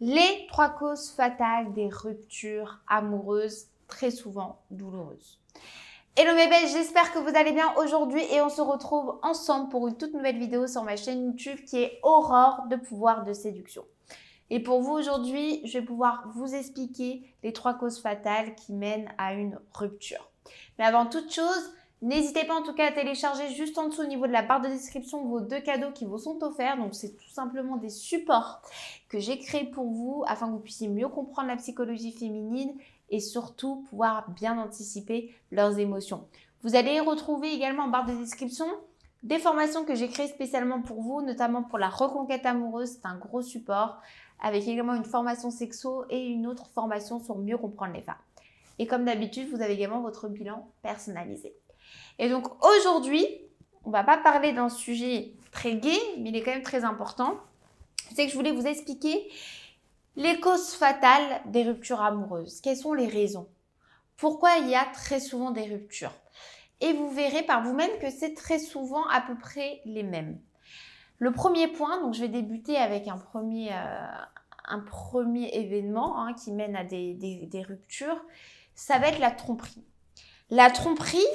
Les 3 causes fatales des ruptures amoureuses, très souvent douloureuses. Hello mes belles, j'espère que vous allez bien aujourd'hui et on se retrouve ensemble pour une toute nouvelle vidéo sur ma chaîne YouTube qui est Aurore de pouvoir de séduction. Et pour vous aujourd'hui, je vais pouvoir vous expliquer les 3 causes fatales qui mènent à une rupture. Mais avant toute chose, n'hésitez pas en tout cas à télécharger juste en dessous au niveau de la barre de description vos 2 cadeaux qui vous sont offerts. Donc c'est tout simplement des supports que j'ai créés pour vous afin que vous puissiez mieux comprendre la psychologie féminine et surtout pouvoir bien anticiper leurs émotions. Vous allez retrouver également en barre de description des formations que j'ai créées spécialement pour vous, notamment pour la reconquête amoureuse, c'est un gros support, avec également une formation sexo et une autre formation sur mieux comprendre les femmes. Et comme d'habitude, vous avez également votre bilan personnalisé. Et donc aujourd'hui, on ne va pas parler d'un sujet très gai, mais il est quand même très important. C'est que je voulais vous expliquer les causes fatales des ruptures amoureuses. Quelles sont les raisons? Pourquoi il y a très souvent des ruptures? Et vous verrez par vous-même que c'est très souvent à peu près les mêmes. Le premier point, donc je vais débuter avec un premier événement qui mène à des ruptures, ça va être la tromperie. La tromperie,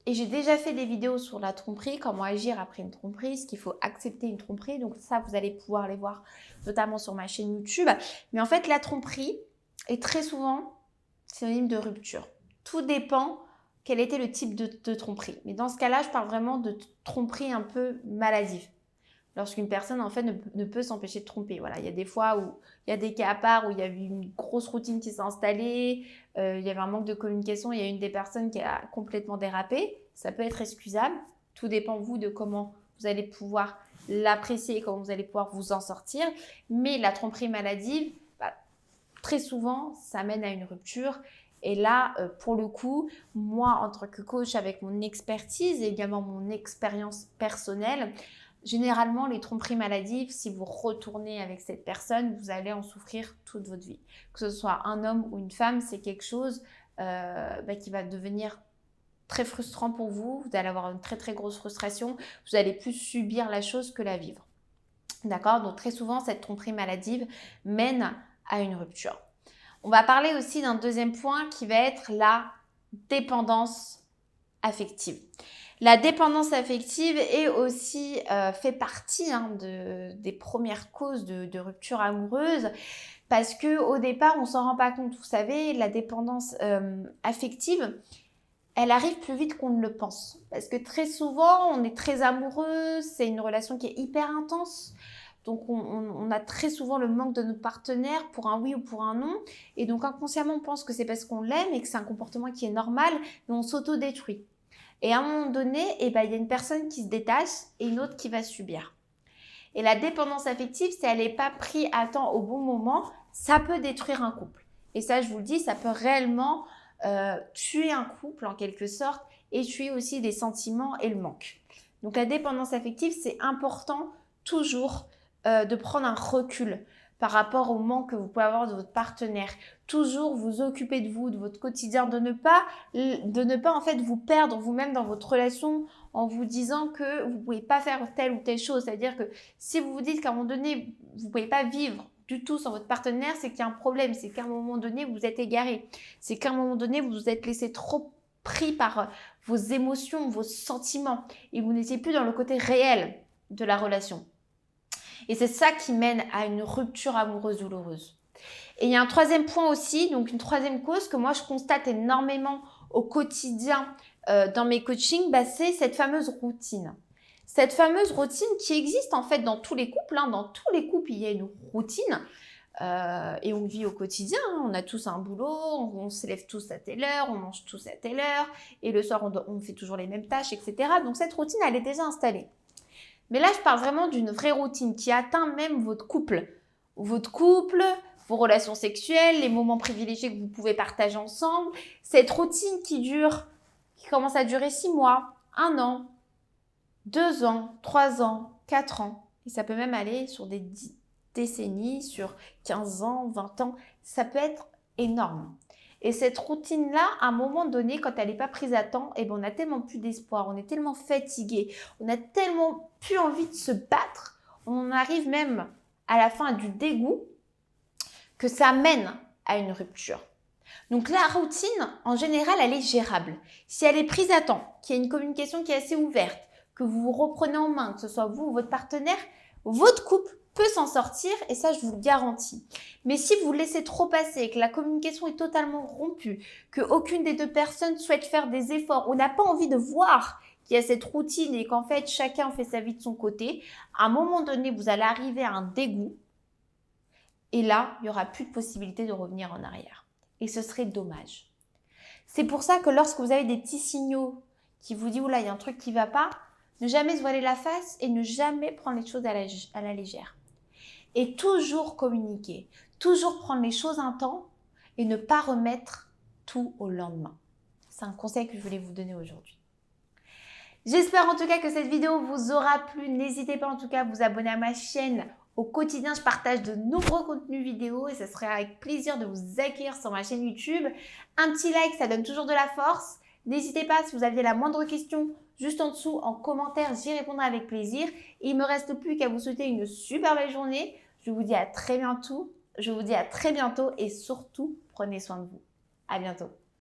et j'ai déjà fait des vidéos sur la tromperie, comment agir après une tromperie, ce qu'il faut accepter une tromperie. Donc ça, vous allez pouvoir les voir notamment sur ma chaîne YouTube. Mais en fait, la tromperie est très souvent synonyme de rupture. Tout dépend quel était le type de tromperie. Mais dans ce cas-là, je parle vraiment de tromperie un peu maladive. Lorsqu'une personne, en fait, ne peut s'empêcher de tromper. Voilà, il y a des fois où il y a des cas à part où il y a eu une grosse routine qui s'est installée, il y avait un manque de communication, il y a une des personnes qui a complètement dérapé. Ça peut être excusable. Tout dépend, vous, de comment vous allez pouvoir l'apprécier et comment vous allez pouvoir vous en sortir. Mais la tromperie maladive, très souvent, ça mène à une rupture. Et là, pour le coup, moi, en tant que coach, avec mon expertise et également mon expérience personnelle, généralement, les tromperies maladives, si vous retournez avec cette personne, vous allez en souffrir toute votre vie. Que ce soit un homme ou une femme, c'est quelque chose qui va devenir très frustrant pour vous. Vous allez avoir une très très grosse frustration. Vous allez plus subir la chose que la vivre. D'accord? Donc très souvent, cette tromperie maladive mène à une rupture. On va parler aussi d'un deuxième point qui va être la dépendance affective. La dépendance affective est aussi fait partie des premières causes de rupture amoureuse parce qu'au départ, on ne s'en rend pas compte. Vous savez, la dépendance affective, elle arrive plus vite qu'on ne le pense. Parce que très souvent, on est très amoureux, c'est une relation qui est hyper intense. Donc, on a très souvent le manque de notre partenaire pour un oui ou pour un non. Et donc, inconsciemment, on pense que c'est parce qu'on l'aime et que c'est un comportement qui est normal, mais on s'auto-détruit. Et à un moment donné, il y a une personne qui se détache et une autre qui va subir. Et la dépendance affective, si elle n'est pas prise à temps au bon moment, ça peut détruire un couple. Et ça, je vous le dis, ça peut réellement tuer un couple en quelque sorte et tuer aussi des sentiments et le manque. Donc la dépendance affective, c'est important toujours de prendre un recul par rapport au manque que vous pouvez avoir de votre partenaire. Toujours vous occuper de vous, de votre quotidien, de ne pas en fait vous perdre vous-même dans votre relation en vous disant que vous ne pouvez pas faire telle ou telle chose. C'est-à-dire que si vous vous dites qu'à un moment donné, vous ne pouvez pas vivre du tout sans votre partenaire, c'est qu'il y a un problème, c'est qu'à un moment donné, vous êtes égaré. C'est qu'à un moment donné, vous vous êtes laissé trop pris par vos émotions, vos sentiments et vous n'étiez plus dans le côté réel de la relation. Et c'est ça qui mène à une rupture amoureuse douloureuse. Et il y a un troisième point aussi, donc une troisième cause que moi je constate énormément au quotidien dans mes coachings, c'est cette fameuse routine. Cette fameuse routine qui existe en fait dans tous les couples. Dans tous les couples, il y a une routine et on vit au quotidien. On a tous un boulot, on se lève tous à telle heure, on mange tous à telle heure et le soir on fait toujours les mêmes tâches, etc. Donc cette routine, elle est déjà installée. Mais là, je parle vraiment d'une vraie routine qui atteint même votre couple. Vos relations sexuelles, les moments privilégiés que vous pouvez partager ensemble. Cette routine qui commence à durer 6 mois, 1 an, 2 ans, 3 ans, 4 ans. Et ça peut même aller sur des décennies, sur 15 ans, 20 ans. Ça peut être énorme. Et cette routine-là, à un moment donné, quand elle n'est pas prise à temps, on a tellement plus d'espoir, on est tellement fatigué, on a tellement plus envie de se battre, on arrive même à la fin du dégoût que ça mène à une rupture. Donc la routine, en général, elle est gérable. Si elle est prise à temps, qu'il y a une communication qui est assez ouverte, que vous vous reprenez en main, que ce soit vous ou votre partenaire, votre couple peut s'en sortir et ça, je vous le garantis. Mais si vous laissez trop passer, que la communication est totalement rompue, qu'aucune des deux personnes souhaite faire des efforts ou n'a pas envie de voir qu'il y a cette routine et qu'en fait, chacun fait sa vie de son côté, à un moment donné, vous allez arriver à un dégoût et là, il n'y aura plus de possibilité de revenir en arrière. Et ce serait dommage. C'est pour ça que lorsque vous avez des petits signaux qui vous disent « Oula, il y a un truc qui ne va pas », ne jamais se voiler la face et ne jamais prendre les choses à la légère. Et toujours communiquer, toujours prendre les choses un temps et ne pas remettre tout au lendemain. C'est un conseil que je voulais vous donner aujourd'hui. J'espère en tout cas que cette vidéo vous aura plu. N'hésitez pas en tout cas à vous abonner à ma chaîne. Au quotidien, je partage de nombreux contenus vidéo et ce serait avec plaisir de vous accueillir sur ma chaîne YouTube. Un petit like, ça donne toujours de la force. N'hésitez pas, si vous aviez la moindre question, juste en dessous, en commentaire, j'y répondrai avec plaisir. Et il ne me reste plus qu'à vous souhaiter une super belle journée. Je vous dis à très bientôt. Et surtout, prenez soin de vous. À bientôt.